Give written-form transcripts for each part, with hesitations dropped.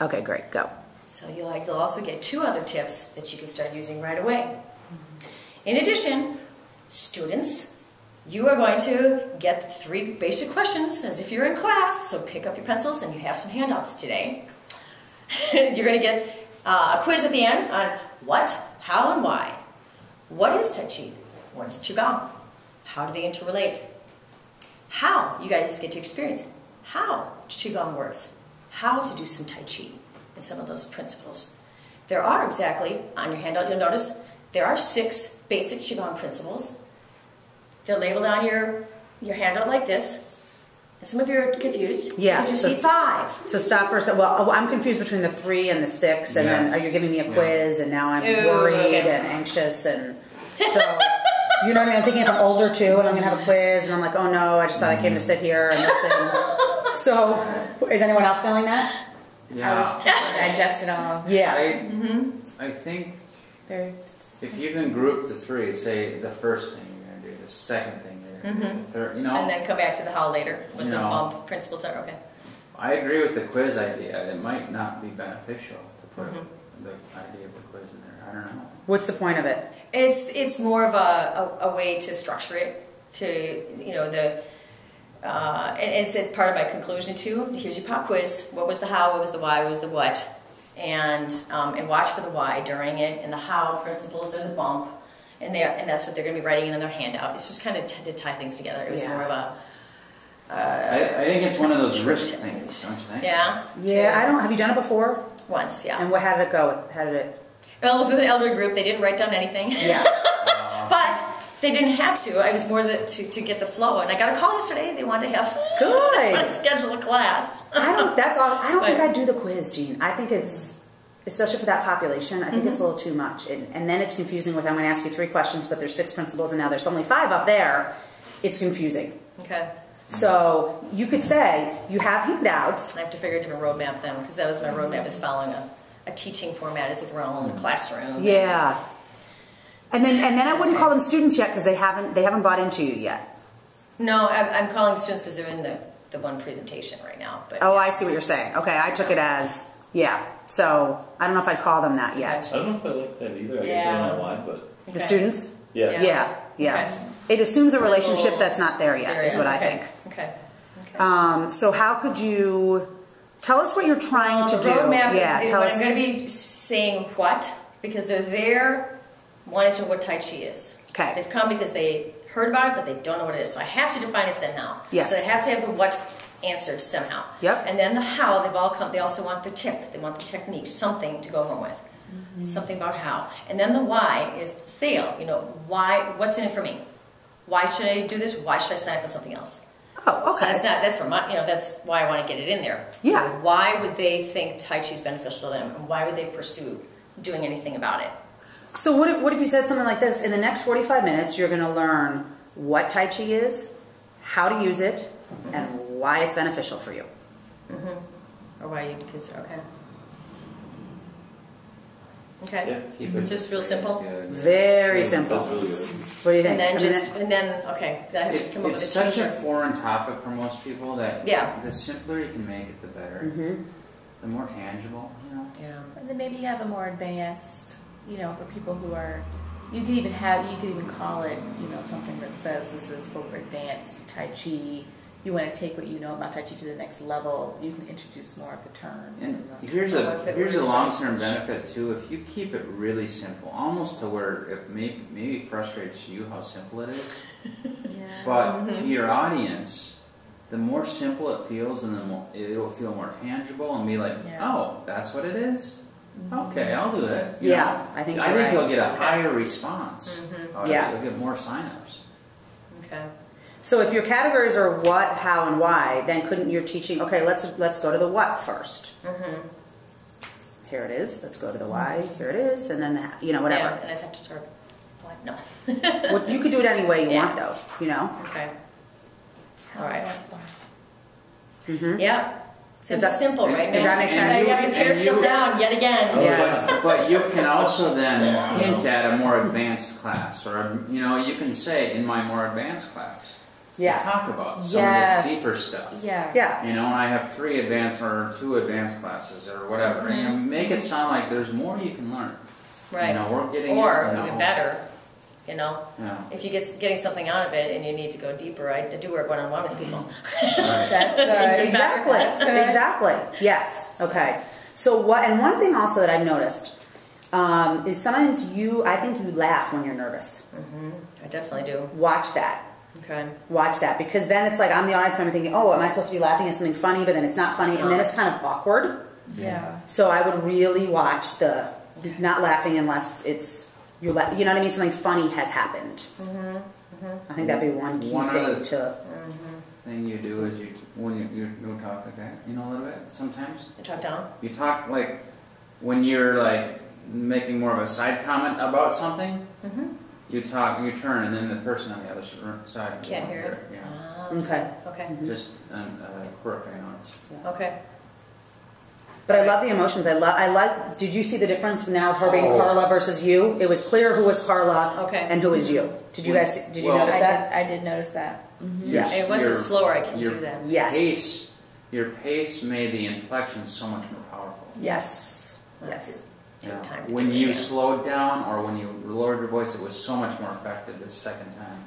Okay, great, go. So you'll also get 2 other tips that you can start using right away. In addition, students, you are going to get 3 basic questions as if you're in class, so pick up your pencils and you have some handouts today. You're going to get a quiz at the end on what, how, and why. What is Tai Chi? What is Qigong? How do they interrelate? How, you guys get to experience how Qigong works, how to do some Tai Chi, and some of those principles. There are exactly, on your handout you'll notice, there are 6 basic Qigong principles. They're labeled on your handout like this. And some of you are confused. Yeah. Because you see 5. So stop for a second. Well, I'm confused between the 3 and the 6, and then you're giving me a quiz, and now I'm worried and anxious, and so, you know what I mean? I'm thinking if I'm older too, and I'm going to have a quiz, and I'm like, oh no, I just thought I came to sit here and listen. So, is anyone else feeling that? Yeah. I was trying to digest it all. Yeah. I think if you can group the 3, say the first thing you're going to do, the second thing you're going to do, the third, you know. And then come back to the how later, what the all principles are, okay. I agree with the quiz idea. It might not be beneficial to put the idea of the quiz in there. I don't know. What's the point of it? It's more of a way to structure it, to, you know, and it's part of my conclusion too. Here's your pop quiz. What was the how, what was the why, what was the what? And watch for the why during it, and the how principles are the bump. And that's what they're going to be writing in their handout. It's just kind of to tie things together. It was more of a... I think it's one of those risk things, don't you think? Yeah. Yeah, I don't... Have you done it before? Once, yeah. And how did it go? How did it... Well, it was with an elder group. They didn't write down anything. Yeah. But they didn't have to. I was more to get the flow. And I got a call yesterday. They wanted to have... Good. wanted to schedule a class. I don't think I'd do the quiz, Jean. I think it's... Especially for that population, I think it's a little too much. And then it's confusing with, I'm going to ask you 3 questions, but there's 6 principles, and now there's only 5 up there. It's confusing. Okay. So you could say, you have handouts. I have to figure a different roadmap then, because that was my roadmap, is following a teaching format as if we're all in a classroom. Yeah. And then I wouldn't call them students yet, because they haven't bought into you yet. No, I'm calling students because they're in the one presentation right now. But oh, I see what you're saying. Okay, I took it as, yeah. So I don't know if I'd call them that yet. I don't know if I like that either. I guess I don't know why, but... The students? Yeah. Yeah. Okay. It assumes a relationship that's not there yet, is what I think. Okay. So how could you... Tell us what you're trying to do. Roadmap, tell us. I'm going to be saying what, because they're there wanting to know what Tai Chi is. Okay. They've come because they heard about it, but they don't know what it is. So I have to define it somehow. Yes. So they have to have the what answered somehow. Yep. And then the how, they've all come. They also want the tip. They want the technique, something to go home with. Something about how. And then the why is the sale. You know, why? What's in it for me? Why should I do this? Why should I sign up for something else? Oh, okay. So that's for my, that's why I want to get it in there. Yeah. Why would they think Tai Chi is beneficial to them? And why would they pursue doing anything about it? So what if you said something like this? In the next 45 minutes, you're going to learn what Tai Chi is, how to use it, and why it's beneficial for you. Or why you'd consider, okay. Okay. Yeah, keep it just real simple. Very simple. That's really good. What do you think? And then okay, I have to come up with a It's such a teacher. foreign topic for most people that the simpler you can make it, the better. The more tangible, you know. Yeah. And then maybe you have a more advanced, for people who are, you could even call it, something that says this is for advanced Tai Chi. You want to take what you know about Tai Chi to the next level, you can introduce more of the terms. And here's a long-term benefit too. If you keep it really simple, almost to where it maybe frustrates you how simple it is, but to your audience, the more simple it feels, and the more it'll feel more tangible, and be like, oh, that's what it is. Okay, I'll do it. You know? I think you'll get a higher response. You'll get more signups. Okay. So if your categories are what, how, and why, then couldn't your teaching? Okay, let's go to the what first. Here it is. Let's go to the why. Here it is, and then whatever. Yeah, and I have to start. What? No. Well, you could do it any way you want, though. Okay. All right. Mm-hmm. Yeah. Simple, right? Does that make sense? You have to pare stuff down yet again. Yes. But you can also then hint at a more advanced class, or you can say in my more advanced class. Yeah. to talk about some of this deeper stuff. Yeah. Yeah. You know, and I have 3 advanced or 2 advanced classes or whatever. And, you know, make it sound like there's more you can learn. Right. You know, we're getting or it, you know. even better, you know, Yeah. if you getting something out of it and you need to go deeper, I do work one-on-one with people. Right. That's good. Exactly. That's good. Exactly. Yes. Okay. So and one thing also that I've noticed is sometimes I think you laugh when you're nervous. I definitely do. Watch that. Okay. Watch that, because then it's like I'm the audience member thinking, oh, am I supposed to be laughing at something funny, but then it's not funny, and then it's kind of awkward. Yeah. So I would really watch the not laughing unless it's you know what I mean, something funny has happened. I think that'd be one key thing to. Thing you do is when you talk like that, you know, a little bit sometimes. You talk down? You talk like when you're like making more of a side comment about something. You turn, and then the person on the other side Can't hear it. Yeah. Okay. Okay. Just quirk, I noticed. Okay. But I love the emotions. I like. Did you see the difference now? Her being Carla versus you. It was clear who was Carla. Okay. And who was you. Did you guys? Did you notice that? I did notice that. Yes. It wasn't slower. I can do that. Yes. Your pace made the inflection so much more powerful. Yes. Yes. Take time to When do it you again. slowed down or when you lowered your voice, it was so much more effective the second time.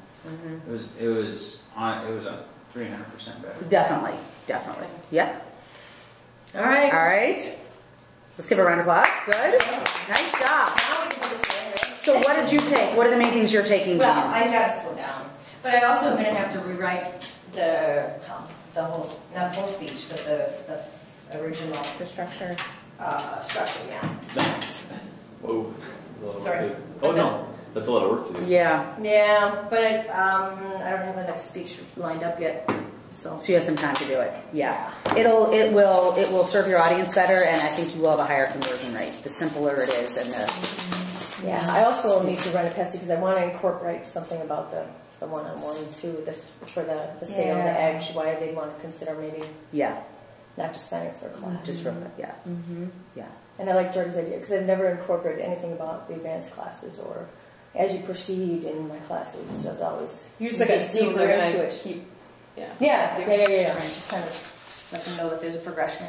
It was a 300% better. Definitely. Yeah. All right. All right. Let's give her a round of applause. Good. Nice job. Now we can do this again, right? So what did you take? What are the main things you're taking? Well, from it? I gotta slow down. But I also am gonna have to rewrite the whole, not the whole speech, but the original The structure. structure, yeah. Whoa. A lot of work Sorry. to do. Oh, What's no. That's a lot of work to do. Yeah. Yeah, but I don't have the next speech lined up yet, so. So you have some time to do it. Yeah. It will serve your audience better, and I think you will have a higher conversion rate. The simpler it is, and the Yeah, I also need to run it past you because I want to incorporate something about the one-on-one too, this for the sale, the edge, why they want to consider maybe yeah, not just signing up for a class. just for yeah, yeah. And I like Jordan's idea because I've never incorporated anything about the advanced classes or as you proceed in my classes. It's just always You just like assume deeper they're into gonna it. keep. Yeah. Yeah. Just kind of let them know that there's a progression.